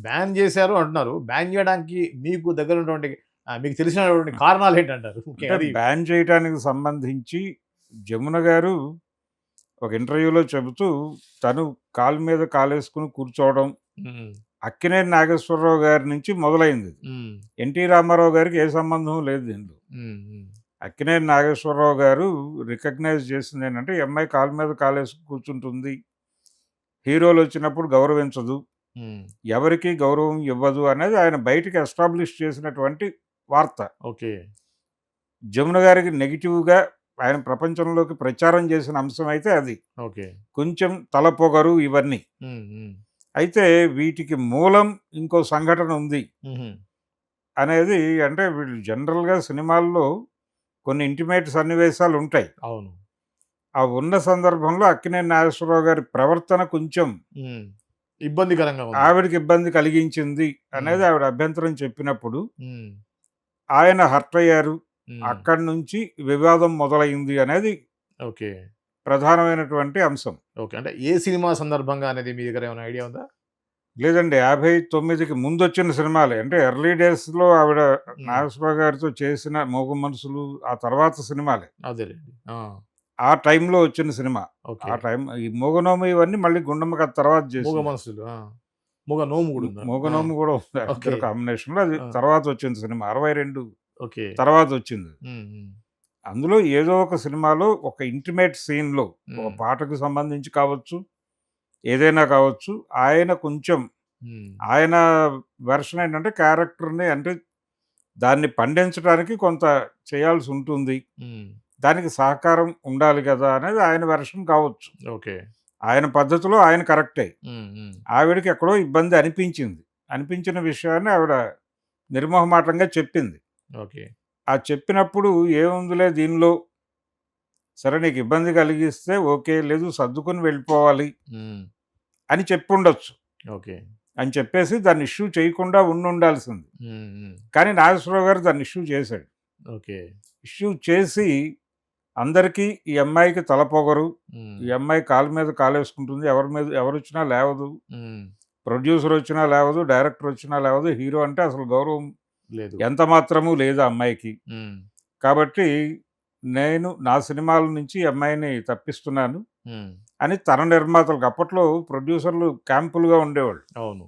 Ban చేశారు అంటున్నారు. Ban చేయడానికి మీకు దగ్గరున్నటువంటి మీకు తెలిసినటువంటి కారణాలేంటంటారు? అంటే బ్యాన్ చేయటానికి సంబంధించి జమున గారు ఒక ఇంటర్వ్యూలో చెబుతూ తను కాలు మీద కాలేసుకుని కూర్చోవడం హ్మ్. అక్కినేని నాగేశ్వరరావు గారి నుంచి మొదలైంది. ఎన్టీ రామారావు గారికి ఏ సంబంధం లేదు దీంట్లో. అక్కినేని నాగేశ్వరరావు గారు రికగ్నైజ్ చేసింది ఏంటంటే, ఈ అమ్మాయి కాలు మీద కాలేసుకుని కూర్చుంటుంది, హీరోలు వచ్చినప్పుడు గౌరవించదు, ఎవరికి గౌరవం ఇవ్వదు అనేది ఆయన బయటికి ఎస్టాబ్లిష్ చేసినటువంటి వార్త. ఓకే. జమున గారికి నెగిటివ్గా ఆయన ప్రపంచంలోకి ప్రచారం చేసిన అంశం అయితే అది. ఓకే. కొంచెం తలపొగరు ఇవన్నీ. అయితే వీటికి మూలం ఇంకో సంఘటన ఉంది అనేది, అంటే వీళ్ళు జనరల్గా సినిమాల్లో కొన్ని ఇంటిమేట్ సన్నివేశాలు ఉంటాయి. అవును. ఆ ఉన్న సందర్భంలో అక్కినేని నాగేశ్వరరావు గారి ప్రవర్తన కొంచెం ఇబ్బందికరంగా ఆవిడకి ఇబ్బంది కలిగించింది అనేది ఆవిడ అభ్యంతరం చెప్పినప్పుడు ఆయన హర్ట్ అయ్యారు. అక్కడి నుంచి వివాదం మొదలైంది అనేది ఓకే ప్రధానమైనటువంటి అంశం. ఓకే. అంటే ఏ సినిమా సందర్భంగా అనేది మీ దగ్గర ఏమైనా ఐడియా ఉందా? లేదండి, 59కి ముందు వచ్చిన సినిమాలే. అంటే ఎర్లీ డేస్లో ఆవిడ నాగేశ్వరరావు గారితో చేసిన మోగ మనసులు ఆ తర్వాత సినిమాలే. అదేలేండి. ఆ టైంలో వచ్చిన సినిమా. ఆ టైం ఈ మూగనోము ఇవన్నీ మళ్ళీ గుండమ్మ కథ తర్వాత చేసి మూగ మనసులు మూగనోము కూడా ఉంది. మూగనోము కూడా ఉంది ఇద్దరు కాంబినేషన్లో. అది తర్వాత వచ్చిన సినిమా 62 ఓకే తర్వాత వచ్చింది. అందులో ఏదో ఒక సినిమాలో ఒక ఇంటిమేట్ సీన్లో ఒక పాటకు సంబంధించి కావచ్చు, ఏదైనా కావచ్చు, ఆయన కొంచెం ఆయన వెర్షన్ ఏంటంటే క్యారెక్టర్ని, అంటే దాన్ని పండించడానికి కొంత చేయాల్సి ఉంటుంది, దానికి సహకారం ఉండాలి కదా అనేది ఆయన వెర్షన్ కావచ్చు. ఓకే. ఆయన పద్ధతిలో ఆయన కరెక్టే. ఆవిడకి ఎక్కడో ఇబ్బంది అనిపించింది. అనిపించిన విషయాన్ని ఆవిడ నిర్మోహమాటంగా చెప్పింది. ఓకే. ఆ చెప్పినప్పుడు ఏముందిలే దీనిలో, సరే నీకు ఇబ్బంది కలిగిస్తే ఓకే, లేదు సర్దుకుని వెళ్ళిపోవాలి అని చెప్పుండొచ్చు. ఓకే అని చెప్పేసి దాన్ని ఇష్యూ చేయకుండా ఉండాల్సింది. కానీ నాగేశ్వరరావు గారు దాన్ని ఇష్యూ చేశాడు. ఓకే. ఇష్యూ చేసి అందరికీ ఈ అమ్మాయికి తలపొగరు, ఈ అమ్మాయి కాలు మీద కాలేసుకుంటుంది, ఎవరు వచ్చినా లేవదు, ప్రొడ్యూసర్ వచ్చినా లేవదు, డైరెక్టర్ వచ్చినా లేవదు, హీరో అంటే అసలు గౌరవం లేదు, ఎంత మాత్రము లేదు ఆ అమ్మాయికి. కాబట్టి నేను నా సినిమాల నుంచి ఈ అమ్మాయిని తప్పిస్తున్నాను అని తన నిర్మాతలకు, అప్పట్లో ప్రొడ్యూసర్లు క్యాంపులుగా ఉండేవాళ్ళు. అవును.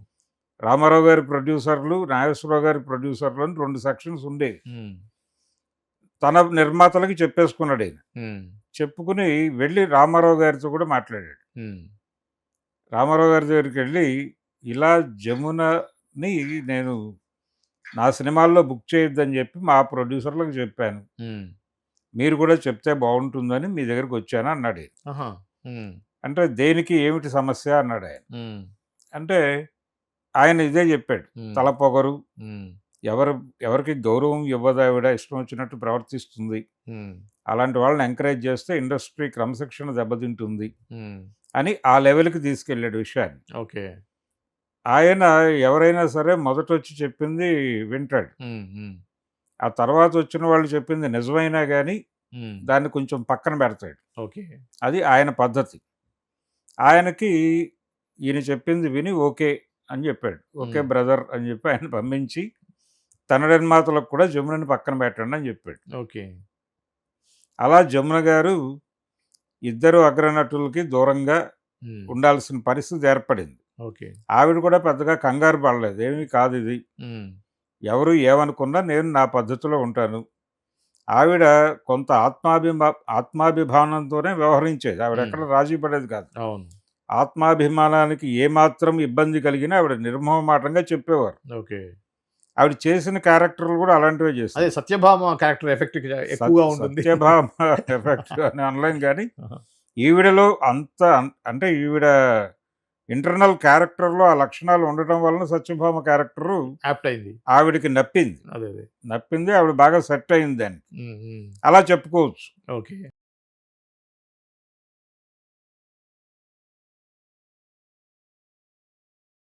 రామారావు గారి ప్రొడ్యూసర్లు, నాగేశ్వరరావు గారి ప్రొడ్యూసర్లు అని 2 సెక్షన్స్ ఉండేవి. తన నిర్మాతలకి చెప్పేసుకున్నాడు ఆయన. చెప్పుకుని వెళ్ళి రామారావు గారితో కూడా మాట్లాడాడు. రామారావు గారి దగ్గరికి వెళ్ళి, ఇలా జమునని నేను నా సినిమాల్లో బుక్ చేయొద్దని చెప్పి మా ప్రొడ్యూసర్లకు చెప్పాను, మీరు కూడా చెప్తే బాగుంటుందని మీ దగ్గరికి వచ్చాను అన్నాడు. అంటే దేనికి, ఏమిటి సమస్య అన్నాడు ఆయన. అంటే ఆయన ఇదే చెప్పాడు, తలపొగరు, ఎవరికి గౌరవం ఇవ్వదు, ఆవిడ ఇష్టం వచ్చినట్టు ప్రవర్తిస్తుంది, అలాంటి వాళ్ళని ఎంకరేజ్ చేస్తే ఇండస్ట్రీ క్రమశిక్షణ దెబ్బతింటుంది అని ఆ లెవెల్కి తీసుకెళ్ళాడు విషయాన్ని. ఓకే. ఆయన ఎవరైనా సరే మొదట వచ్చి చెప్పింది వింటాడు, ఆ తర్వాత వచ్చిన వాళ్ళు చెప్పింది నిజమైనా కానీ దాన్ని కొంచెం పక్కన పెడతాడు. ఓకే. అది ఆయన పద్ధతి. ఆయనకి ఈయన చెప్పింది విని ఓకే అని చెప్పాడు. ఓకే బ్రదర్ అని చెప్పి ఆయన పంపించి తన నిర్మాతలకు కూడా జమునని పక్కన పెట్టండి అని చెప్పాడు. ఓకే. అలా జమున గారు ఇద్దరు అగ్రనటులకి దూరంగా ఉండాల్సిన పరిస్థితి ఏర్పడింది. ఓకే. ఆవిడ కూడా పెద్దగా కంగారు పడలేదు, ఏమీ కాదు ఇది, ఎవరు ఏమనుకున్నా నేను నా పద్ధతిలో ఉంటాను. ఆవిడ కొంత ఆత్మాభిమానంతోనే వ్యవహరించేది. ఆవిడ ఎక్కడ రాజీ పడేది కాదు. అవును. ఆత్మాభిమానానికి ఏమాత్రం ఇబ్బంది కలిగినా ఆవిడ నిర్మోహమాటంగా చెప్పేవారు. ఓకే. ఆవిడ చేసిన క్యారెక్టర్లు కూడా అలాంటివే చేస్తారు. అదే సత్యభామ క్యారెక్టర్ ఎఫెక్ట్ ఎక్కువగా ఉంటుంది. సత్యభామ ఎఫెక్ట్ అని అనలేం, కానీ ఈవిడలో అంత, అంటే ఈవిడ ఇంటర్నల్ క్యారెక్టర్లో ఆ లక్షణాలు ఉండటం వలన సత్యభామ క్యారెక్టరు యాప్ట్ అయింది, ఆవిడకి నప్పింది. ఆవిడ బాగా సెట్ అయింది దానికి, అలా చెప్పుకోవచ్చు. ఓకే.